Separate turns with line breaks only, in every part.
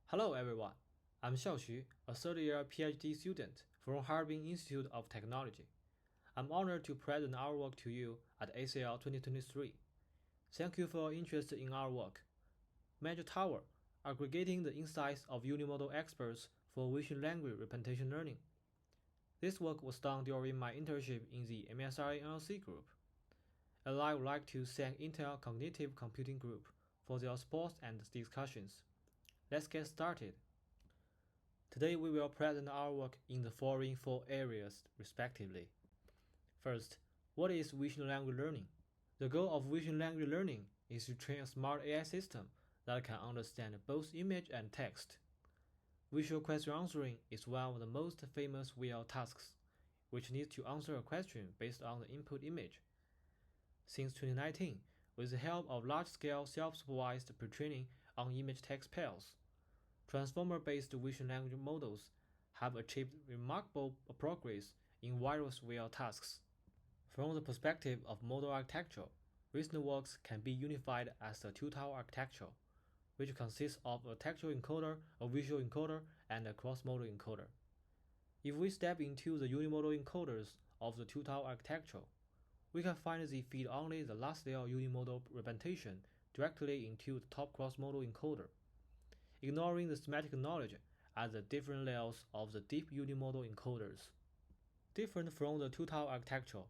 Hello everyone, I'm Xiaoxu, a third-year PhD student from Harbin Institute of Technology. I'm honored to present our work to you at ACL 2023. Thank you for your interest in our work. ManagerTower, aggregating the insights of Uni-Modal experts for vision language representation learning. This work was done during my internship in the MSRA NLC group. And I would like to thank Intel Cognitive Computing Group for their support and discussions. Let's get started. Today we will present our work in the following four areas respectively. First, what is vision language learning? The goal of vision language learning is to train a smart AI system that can understand both image and text. Visual question answering is one of the most famous VQAv tasks, which needs to answer a question based on the input image. Since 2019, with the help of large-scale self-supervised pre-training on image-text pairs, transformer-based vision language models have achieved remarkable progress in various VQAv tasks. From the perspective of model architecture, recent works can be unified as the two-tower architecture, which consists of a textual encoder, a visual encoder, and a cross-modal encoder. If we step into the Uni-Modal encoders of the two-tower architecture, we can find they feed only the last layer Uni-Modal representation directly into the top cross-modal encoder, ignoring the semantic knowledge at the different layers of the deep Uni-Modal encoders. Different from the two-tower architecture,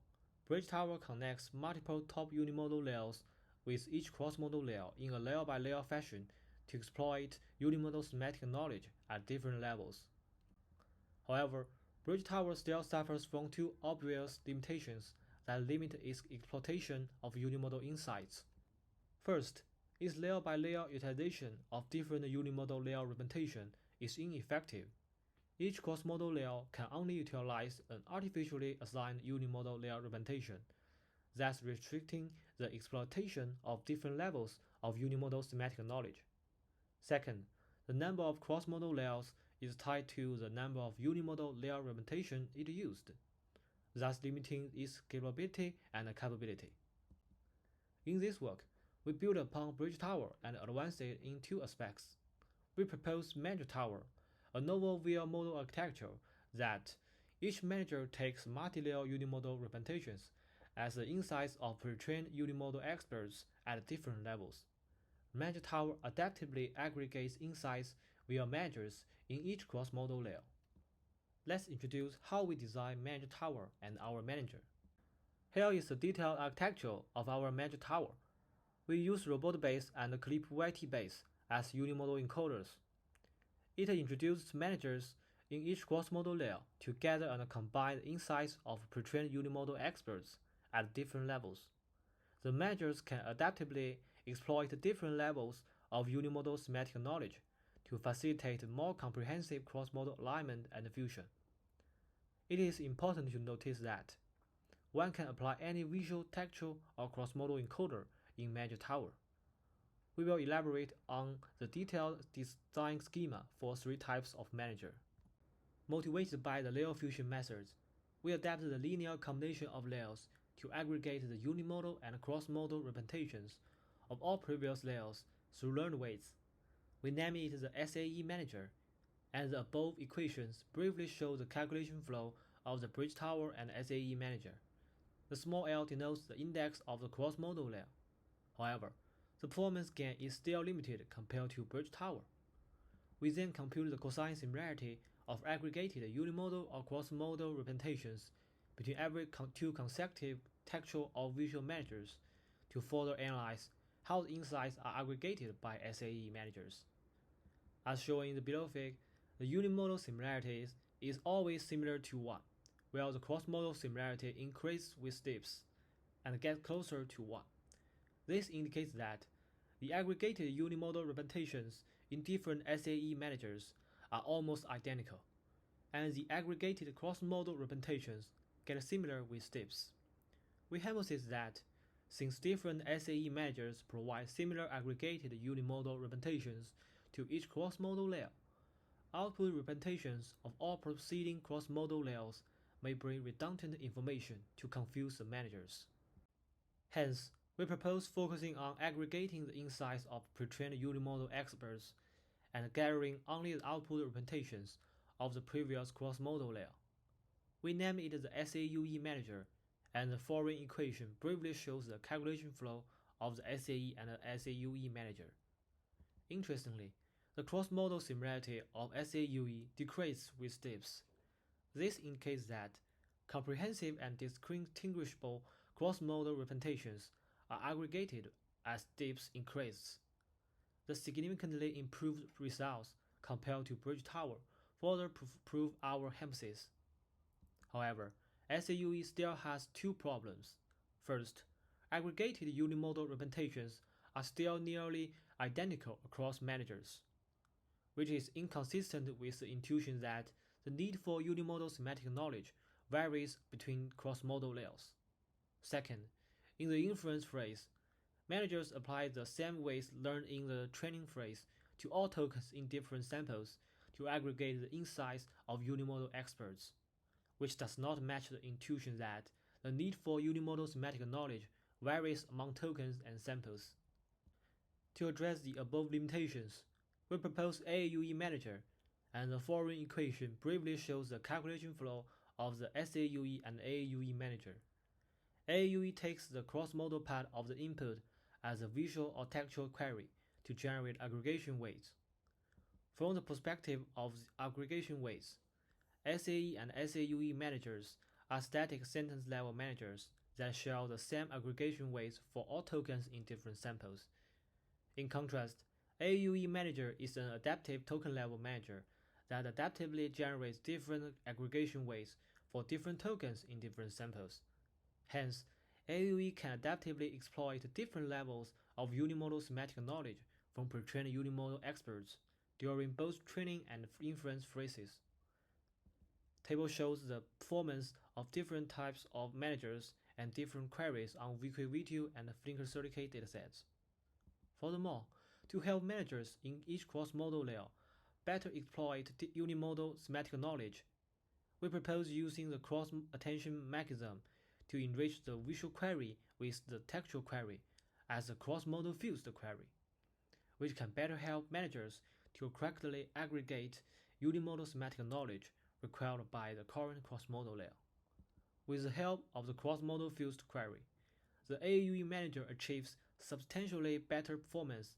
Bridge Tower connects multiple top Uni-Modal layers with each cross-modal layer in a layer-by-layer fashion to exploit Uni-Modal semantic knowledge at different levels. However, Bridge Tower still suffers from two obvious limitations that limit its exploitation of Uni-Modal insights. First, its layer-by-layer utilization of different Uni-Modal layer representation is ineffective. Each cross-modal layer can only utilize an artificially assigned Uni-Modal layer representation, thus restricting the exploitation of different levels of Uni-Modal semantic knowledge. Second, the number of cross-modal layers is tied to the number of Uni-Modal layer representation it used, thus limiting its scalability and capability. In this work, we build upon Bridge Tower and advance it in two aspects. We propose ManagerTower, a novel VQAv model architecture that each manager takes multi-layer Uni-Modal representations as the insights of pre-trained Uni-Modal experts at different levels. ManagerTower adaptively aggregates insights via managers in each cross-modal layer. Let's introduce how we design ManagerTower and our manager. Here is the detailed architecture of our ManagerTower. We use robot-based and clip-YT-based as Uni-Modal encoders. It introduces managers in each cross-modal layer to gather and combine the insights of pre-trained Uni-Modal experts at different levels. The managers can adaptively exploit different levels of Uni-Modal semantic knowledge to facilitate more comprehensive cross-modal alignment and fusion. It is important to notice that one can apply any visual, textual, or cross-modal encoder in ManagerTower. We will elaborate on the detailed design schema for three types of manager. Motivated by the layer fusion methods, we adapt the linear combination of layers to aggregate the Uni-Modal and cross-modal representations of all previous layers through learned weights. We name it the SAE manager, and the above equations briefly show the calculation flow of the Bridge Tower and SAE manager. The small l denotes the index of the cross-modal layer. However, the performance gain is still limited compared to Bridge Tower. We then compute the cosine similarity of aggregated Uni-Modal or cross-modal representations between every two consecutive textual or visual managers to further analyze how the insights are aggregated by SAE managers. As shown in the below figure, the Uni-Modal similarity is always similar to 1, while the cross-modal similarity increases with steps and gets closer to 1. This indicates that the aggregated Uni-Modal representations in different SAE managers are almost identical, and the aggregated cross-modal representations get similar with steps. We hypothesize that since different SAE managers provide similar aggregated Uni-Modal representations to each cross-modal layer, output representations of all preceding cross-modal layers may bring redundant information to confuse the managers. Hence, we propose focusing on aggregating the insights of pre-trained Uni-Modal experts and gathering only the output representations of the previous cross-modal layer. We name it the SAUE manager, and the following equation briefly shows the calculation flow of the SAE and the SAUE manager. Interestingly, the cross-modal similarity of SAUE decreases with steps. This indicates that comprehensive and distinguishable cross-modal representations are aggregated as steps increase. The significantly improved results compared to ManagerTower further prove our hypothesis. However, SAUE still has two problems. First, aggregated Uni-Modal representations are still nearly identical across managers, which is inconsistent with the intuition that the need for Uni-Modal semantic knowledge varies between cross-modal layers. Second, in the inference phase, managers apply the same weights learned in the training phase to all tokens in different samples to aggregate the insights of Uni-Modal experts, which does not match the intuition that the need for Uni-Modal semantic knowledge varies among tokens and samples. To address the above limitations, we propose AAUE Manager, and the following equation briefly shows the calculation flow of the SAUE and AAUE Manager. AAUE takes the cross-modal part of the input as a visual or textual query to generate aggregation weights. From the perspective of the aggregation weights, SAE and SAUE managers are static sentence-level managers that share the same aggregation weights for all tokens in different samples. In contrast, AUE Manager is an adaptive token-level manager that adaptively generates different aggregation weights for different tokens in different samples. Hence, AUE can adaptively exploit different levels of Uni-Modal semantic knowledge from pre-trained Uni-Modal experts during both training and inference phases. Table shows the performance of different types of managers and different queries on VQAv2 and Flickr30K datasets. Furthermore, to help managers in each cross-modal layer better exploit Uni-Modal semantic knowledge, we propose using the cross-attention mechanism to enrich the visual query with the textual query as a cross-modal fused query, which can better help managers to correctly aggregate Uni-Modal semantic knowledge required by the current cross-modal layer. With the help of the cross-modal fused query, the AUE manager achieves substantially better performance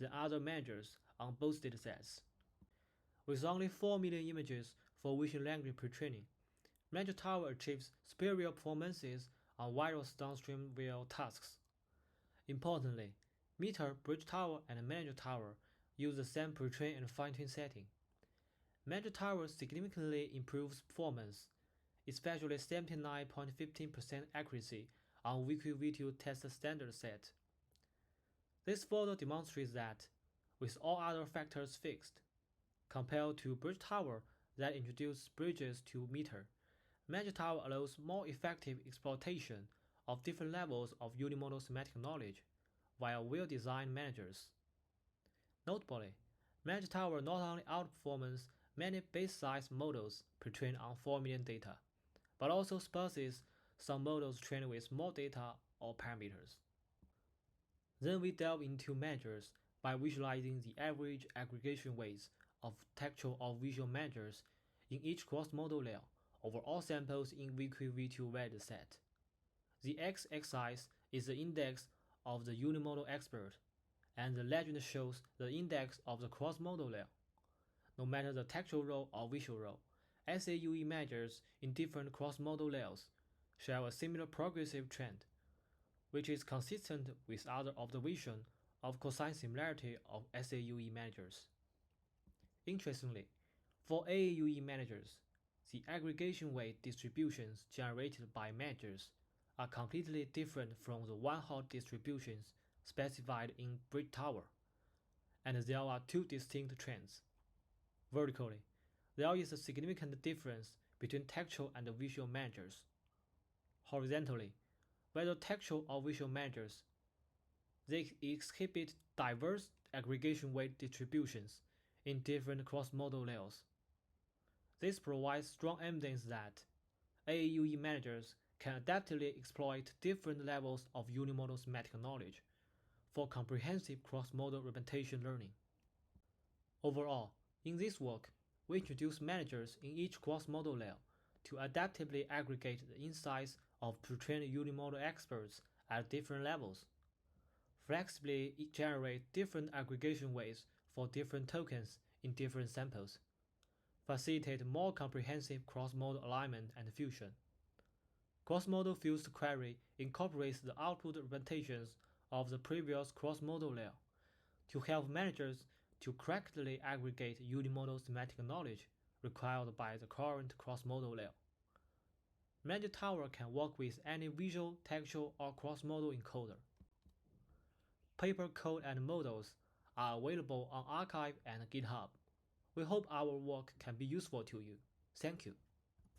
than other managers on both datasets. With only 4 million images for vision language pre-training, ManagerTower achieves superior performances on various downstream VL tasks. Importantly, Meter, ManagerTower, and ManagerTower use the same pre-train and fine-tune setting. ManagerTower significantly improves performance, especially 79.15% accuracy on VQAv2 Test-Std set. This further demonstrates that, with all other factors fixed, compared to ManagerTower that introduces bridges to Meter, ManagerTower allows more effective exploitation of different levels of Uni-Modal semantic knowledge via well-designed managers. Notably, ManagerTower not only outperforms many base-size models pre-trained on 4 million data, but also surpasses some models trained with more data or parameters. Then we delve into managers by visualizing the average aggregation weights of textual or visual managers in each cross-modal layer over all samples in VQAv2 dataset. The x-axis is the index of the Uni-Modal expert, and the legend shows the index of the cross-modal layer. No matter the textual role or visual role, SAUE managers in different cross-modal layers share a similar progressive trend, which is consistent with other observation of cosine similarity of SAUE managers. Interestingly, for AAUE managers, the aggregation weight distributions generated by managers are completely different from the one-hot distributions specified in ManagerTower, and there are two distinct trends. Vertically, there is a significant difference between textual and visual managers. Horizontally, whether textual or visual managers, they exhibit diverse aggregation weight distributions in different cross-modal layers. This provides strong evidence that AAUE managers can adaptively exploit different levels of Uni-Modal semantic knowledge for comprehensive cross-modal representation learning. Overall, in this work, we introduce managers in each cross-modal layer to adaptively aggregate the insights of pre-trained Uni-Modal experts at different levels. Flexibly generate different aggregation ways for different tokens in different samples. Facilitate more comprehensive cross-modal alignment and fusion. Cross-modal fused query incorporates the output representations of the previous cross-modal layer to help managers to correctly aggregate Uni-Modal semantic knowledge required by the current cross-modal layer. ManagerTower can work with any visual, textual, or cross-modal encoder. Paper code and models are available on Archive and GitHub. We hope our work can be useful to you. Thank you.